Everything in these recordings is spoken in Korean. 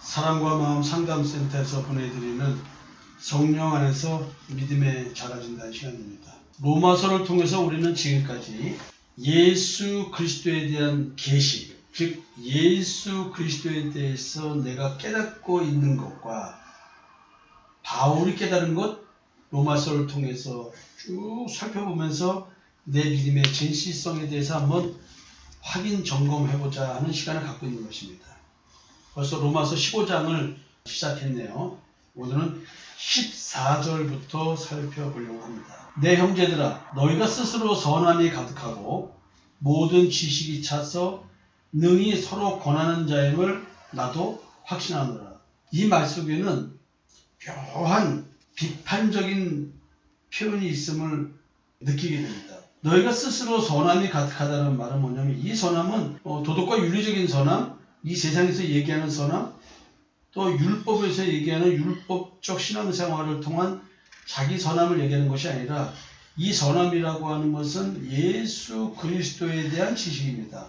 사랑과 마음 상담센터에서 보내드리는 성령 안에서 믿음에 자라진다는 시간입니다. 로마서를 통해서 우리는 지금까지 예수 그리스도에 대한 계시, 즉 예수 그리스도에 대해서 내가 깨닫고 있는 것과 바울이 깨달은 것, 로마서를 통해서 쭉 살펴보면서 내 믿음의 진실성에 대해서 한번 확인 점검해보자 하는 시간을 갖고 있는 것입니다. 벌써 로마서 15장을 시작했네요. 오늘은 14절부터 살펴보려고 합니다. 내 형제들아, 너희가 스스로 선함이 가득하고 모든 지식이 차서 능히 서로 권하는 자임을 나도 확신하노라. 이 말 속에는 묘한 비판적인 표현이 있음을 느끼게 됩니다. 너희가 스스로 선함이 가득하다는 말은 뭐냐면, 이 선함은 도덕과 윤리적인 선함, 이 세상에서 얘기하는 선함, 또 율법에서 얘기하는 율법적 신앙생활을 통한 자기 선함을 얘기하는 것이 아니라, 이 선함이라고 하는 것은 예수 그리스도에 대한 지식입니다.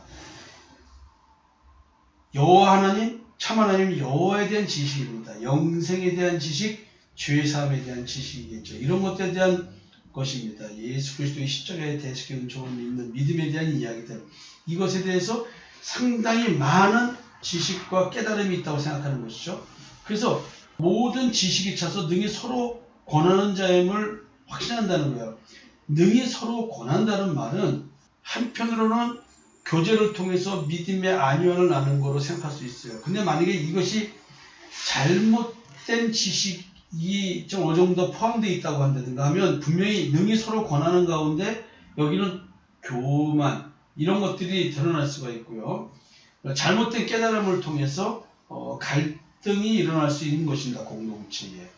여호와 하나님, 참 하나님 여호와에 대한 지식입니다. 영생에 대한 지식, 죄사함에 대한 지식이겠죠. 이런 것들에 대한 것입니다. 예수 그리스도의 십자가의 대속의 은총을 믿는 믿음에 대한 이야기들, 이것에 대해서 상당히 많은 지식과 깨달음이 있다고 생각하는 것이죠. 그래서 모든 지식이 차서 능히 서로 권하는 자임을 확신한다는 거예요. 능히 서로 권한다는 말은 한편으로는 교제를 통해서 믿음의 안위원을 나누는 거로 생각할 수 있어요. 근데 만약에 이것이 잘못된 지식이 좀 어느 정도 포함되어 있다고 한다든가 하면, 분명히 능히 서로 권하는 가운데 여기는 교만, 이런 것들이 드러날 수가 있고요. 잘못된 깨달음을 통해서 갈등이 일어날 수 있는 것입니다. 공동체에.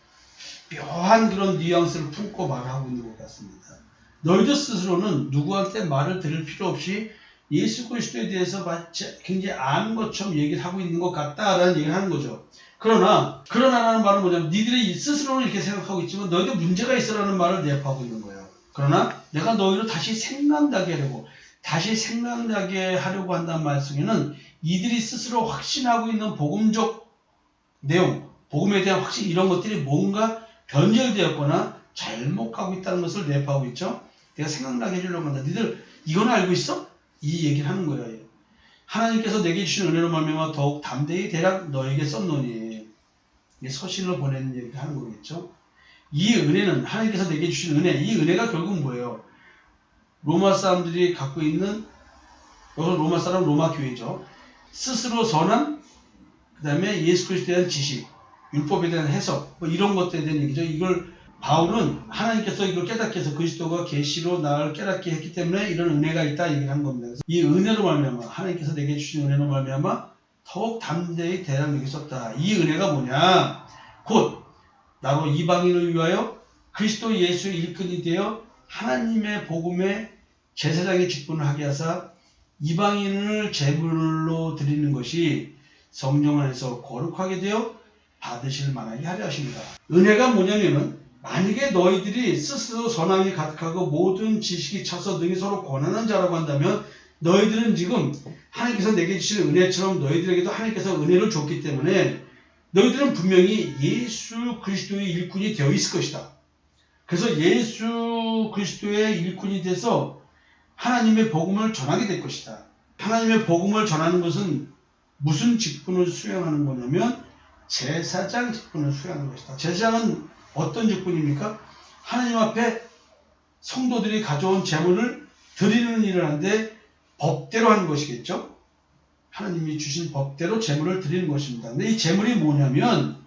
묘한 그런 뉘앙스를 품고 말하고 있는 것 같습니다. 너희들 스스로는 누구한테 말을 들을 필요 없이 예수 그리스도에 대해서 마치 굉장히 아는 것처럼 얘기를 하고 있는 것 같다라는 얘기를 하는 거죠. 그러나라는 말은 뭐냐면, 니들이 스스로는 이렇게 생각하고 있지만 너희들 문제가 있어라는 말을 내포하고 있는 거예요. 그러나 내가 너희를 다시 생각나게 하려고 한다는 말 속에는 이들이 스스로 확신하고 있는 복음적 내용, 복음에 대한 확신, 이런 것들이 뭔가 변절되었거나 잘못 가고 있다는 것을 내포하고 있죠. 내가 생각나게 해주려고 한다. 니들 이건 알고 있어? 이 얘기를 하는 거예요. 하나님께서 내게 주신 은혜로 말미암아 더욱 담대히 대략 너에게 썼노니, 서신을 보내는 얘기를 하는 거겠죠. 이 은혜는, 하나님께서 내게 주신 은혜, 이 은혜가 결국 뭐예요? 로마 사람들이 갖고 있는, 로마 사람, 로마 교회죠. 스스로 선한, 그 다음에 예수 그리스도에 대한 지식, 율법에 대한 해석, 이런 것들에 대한 얘기죠. 이걸 바울은 하나님께서 이걸 깨닫게 해서 그리스도가 계시로 나를 깨닫게 했기 때문에 이런 은혜가 있다 얘기를 한 겁니다. 그래서 이 은혜로 말미암아, 하나님께서 내게 주신 은혜로 말미암아 더욱 담대히 대략 여기 썼다. 이 은혜가 뭐냐? 곧 나로 이방인을 위하여 그리스도 예수의 일꾼이 되어 하나님의 복음의 제사장의 직분을 하게 하사 이방인을 제물로 드리는 것이 성령 안에서 거룩하게 되어 받으실 만하게 하려 하십니다. 은혜가 뭐냐면은, 만약에 너희들이 스스로 선함이 가득하고 모든 지식이 차서 능히 서로 권하는 자라고 한다면, 너희들은 지금 하나님께서 내게 주신 은혜처럼 너희들에게도 하나님께서 은혜를 줬기 때문에 너희들은 분명히 예수 그리스도의 일꾼이 되어 있을 것이다. 그래서 예수 그리스도의 일꾼이 돼서 하나님의 복음을 전하게 될 것이다. 하나님의 복음을 전하는 것은 무슨 직분을 수행하는 거냐면, 제사장 직분을 수행하는 것이다. 제사장은 어떤 직분입니까? 하나님 앞에 성도들이 가져온 제물을 드리는 일을 하는데, 법대로 하는 것이겠죠? 하나님이 주신 법대로 제물을 드리는 것입니다. 근데 이 제물이 뭐냐면,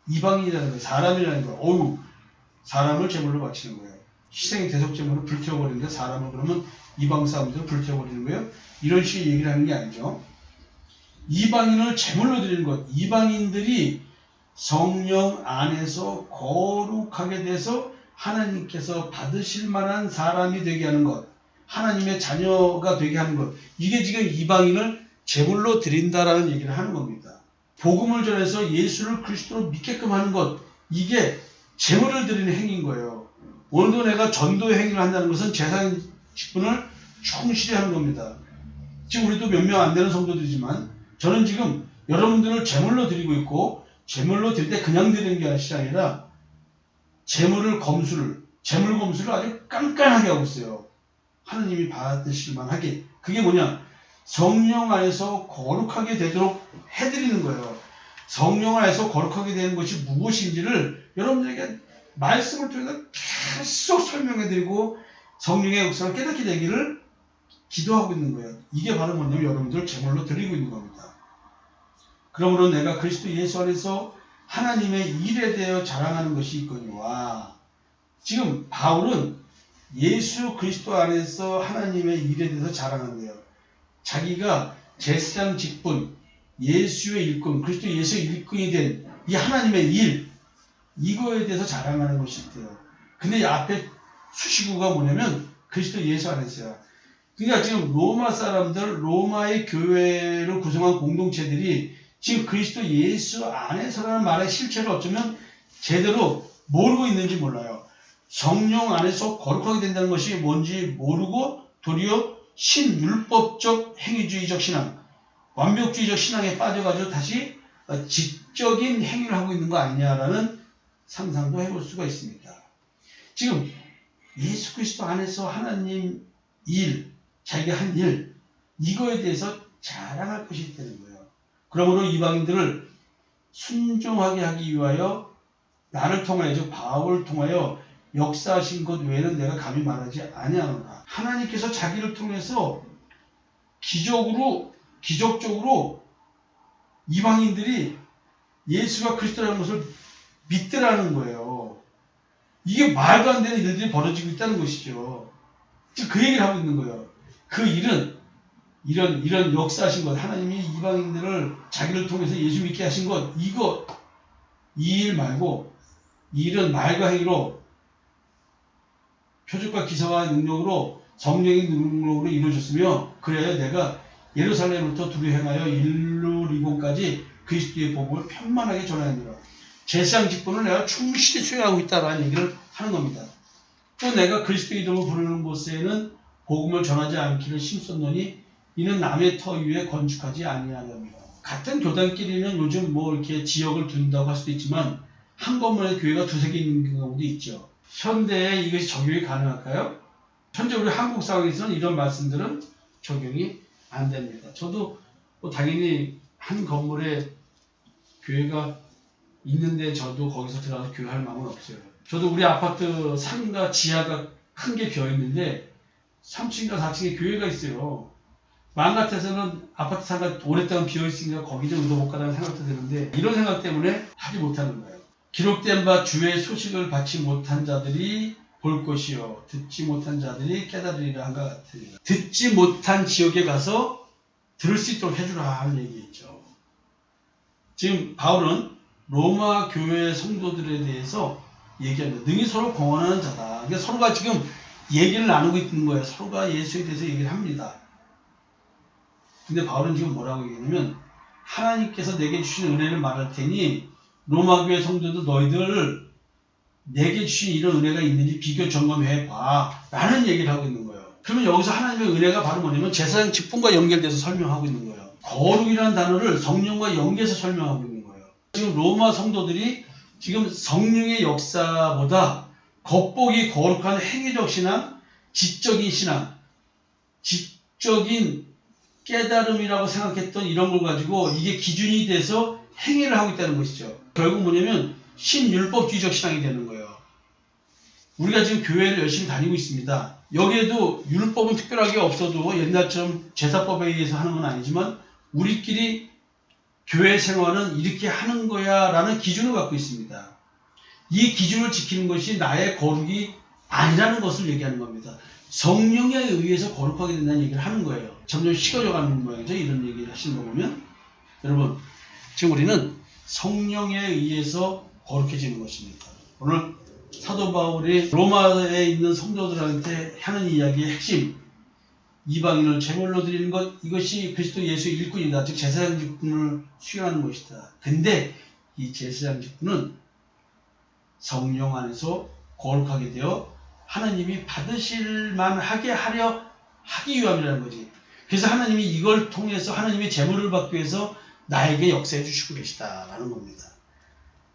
이방인이라는 거예요. 사람이라는 거예요. 사람을 제물로 바치는 거예요. 희생의 대속 제물을 불태워버리는데, 사람을 그러면 이방 사람들을 불태워버리는 거예요? 이런 식의 얘기를 하는 게 아니죠. 이방인을 제물로 드리는 것, 이방인들이 성령 안에서 거룩하게 돼서 하나님께서 받으실 만한 사람이 되게 하는 것, 하나님의 자녀가 되게 하는 것, 이게 지금 이방인을 제물로 드린다라는 얘기를 하는 겁니다. 복음을 전해서 예수를 그리스도로 믿게끔 하는 것, 이게 제물을 드리는 행위인 거예요. 오늘도 내가 전도의 행위를 한다는 것은 제사장 직분을 충실히 하는 겁니다. 지금 우리도 몇 명 안 되는 성도들이지만, 저는 지금 여러분들을 제물로 드리고 있고, 제물로 드릴 때 그냥 드리는 게 아니라 제물 검수를 아주 깐깐하게 하고 있어요. 하느님이 받으실 만하게. 그게 뭐냐? 성령 안에서 거룩하게 되도록 해드리는 거예요. 성령 안에서 거룩하게 되는 것이 무엇인지를 여러분들에게 말씀을 통해서 계속 설명해드리고 성령의 역사를 깨닫게 되기를 기도하고 있는 거예요. 이게 바로 뭐냐면 여러분들 제물로 드리고 있는 겁니다. 그러므로 내가 그리스도 예수 안에서 하나님의 일에 대하여 자랑하는 것이 있거니와. 지금 바울은 예수 그리스도 안에서 하나님의 일에 대해서 자랑한대요. 자기가 제사장 직분, 예수의 일꾼, 그리스도 예수의 일꾼이 된 이 하나님의 일, 이거에 대해서 자랑하는 것이 있대요. 근데 이 앞에 수식어가 뭐냐면 그리스도 예수 안에서야. 그러니까 지금 로마 사람들, 로마의 교회를 구성한 공동체들이 지금 그리스도 예수 안에서라는 말의 실체를 어쩌면 제대로 모르고 있는지 몰라요. 성령 안에서 거룩하게 된다는 것이 뭔지 모르고 도리어 신율법적 행위주의적 신앙, 완벽주의적 신앙에 빠져가지고 다시 지적인 행위를 하고 있는 거 아니냐라는 상상도 해볼 수가 있습니다. 지금 예수 그리스도 안에서 하나님 일, 자기가 한 일, 이거에 대해서 자랑할 것이 있다는 거예요. 그러므로 이방인들을 순종하게 하기 위하여 나를 통하여, 즉 바울을 통하여 역사하신 것 외에는 내가 감히 말하지 아니하노라. 하나님께서 자기를 통해서 기적적으로 이방인들이 예수가 그리스도라는 것을 믿더라는 거예요. 이게 말도 안 되는 일들이 벌어지고 있다는 것이죠. 지금 그 얘기를 하고 있는 거예요. 그 일은 이런 역사하신 것, 하나님이 이방인들을 자기를 통해서 예수 믿게 하신 것, 이 일 말고 이 일은 말과 행위로 표적과 기사와 능력으로 성령의 능력으로 이루어졌으며 그래야 내가 예루살렘부터 두루 행하여 일루리곤까지 그리스도의 복음을 편만하게 전하느니라. 제사장 직분을 내가 충실히 수행하고 있다라는 얘기를 하는 겁니다. 또 내가 그리스도의 이름을 부르는 곳에는 복음을 전하지 않기를 심썼노니 이는 남의 터 위에 건축하지 아니하려며. 같은 교단끼리는 요즘 뭐 이렇게 지역을 둔다고 할 수도 있지만 한 건물에 교회가 두세 개 있는 경우도 있죠. 현대에 이것이 적용이 가능할까요? 현재 우리 한국 상황에서는 이런 말씀들은 적용이 안 됩니다. 저도 뭐 당연히 한 건물에 교회가 있는데 저도 거기서 들어가서 교회할 마음은 없어요. 저도 우리 아파트 상가 지하가 큰 게 비어 있는데 3층인가 4층에 교회가 있어요. 마음 같아서는 아파트 상가 오랫동안 비어 있으니까 거기 좀 의도볼까라는 생각도 드는데 이런 생각 때문에 하지 못하는 거예요. 기록된 바 주의 소식을 받지 못한 자들이 볼 것이요 듣지 못한 자들이 깨달으리라 한 것 같으니라. 듣지 못한 지역에 가서 들을 수 있도록 해주라 하는 얘기겠죠. 지금 바울은 로마 교회 성도들에 대해서 얘기합니다. 능히 서로 공헌하는 자다. 그러니까 서로가 지금 얘기를 나누고 있는 거예요. 서로가 예수에 대해서 얘기를 합니다. 근데 바울은 지금 뭐라고 얘기하냐면 하나님께서 내게 주신 은혜를 말할 테니 로마 교회 성도들 너희들 내게 주신 이런 은혜가 있는지 비교 점검해봐 라는 얘기를 하고 있는 거예요. 그러면 여기서 하나님의 은혜가 바로 뭐냐면 제사장 직분과 연결돼서 설명하고 있는 거예요. 거룩이라는 단어를 성령과 연계해서 설명하고 있는 거예요. 지금 로마 성도들이 지금 성령의 역사보다 겉보기 거룩한 행위적 신앙, 지적인 신앙, 지적인 깨달음이라고 생각했던 이런 걸 가지고 이게 기준이 돼서 행위를 하고 있다는 것이죠. 결국 뭐냐면 신율법주의적 신앙이 되는 거예요. 우리가 지금 교회를 열심히 다니고 있습니다. 여기에도 율법은 특별하게 없어도 옛날처럼 제사법에 의해서 하는 건 아니지만 우리끼리 교회 생활은 이렇게 하는 거야 라는 기준을 갖고 있습니다. 이 기준을 지키는 것이 나의 거룩이 아니라는 것을 얘기하는 겁니다. 성령에 의해서 거룩하게 된다는 얘기를 하는 거예요. 점점 식어져가는 모양이죠. 이런 얘기를 하시는 거 보면. 여러분, 지금 우리는 성령에 의해서 거룩해지는 것입니다. 오늘 사도 바울이 로마에 있는 성도들한테 하는 이야기의 핵심, 이방인을 제물로 드리는 것, 이것이 그리스도 예수의 일꾼이다. 즉 제사장 직분을 수행하는 것이다. 근데 이 제사장 직분은 성령 안에서 거룩하게 되어 하나님이 받으실 만하게 하기 위함이라는 거지. 그래서 하나님이 이걸 통해서 하나님의 제물을 받기 위해서 나에게 역사해 주시고 계시다라는 겁니다.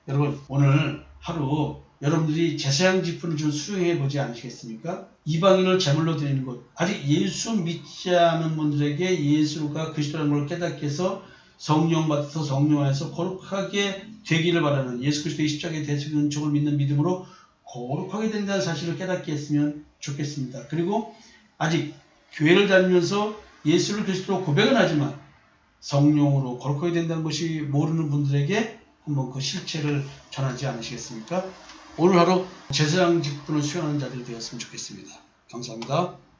여러분 오늘 하루 여러분들이 제사장 직분을 좀 수행해 보지 않으시겠습니까? 이방인을 제물로 드리는 것, 아직 예수 믿지 않은 분들에게 예수가 그리스도라는 걸 깨닫게 해서 성령 받아서 성령 안에서 거룩하게 되기를 바라는, 예수 그리스도의 십자가의 대속을 믿는 믿음으로 거룩하게 된다는 사실을 깨닫게 했으면 좋겠습니다. 그리고 아직 교회를 다니면서 예수를 그리스도로 고백은 하지만 성령으로 거룩하게 된다는 것이 모르는 분들에게 한번 그 실체를 전하지 않으시겠습니까? 오늘 하루 제사장 직분을 수행하는 자들이 되었으면 좋겠습니다. 감사합니다.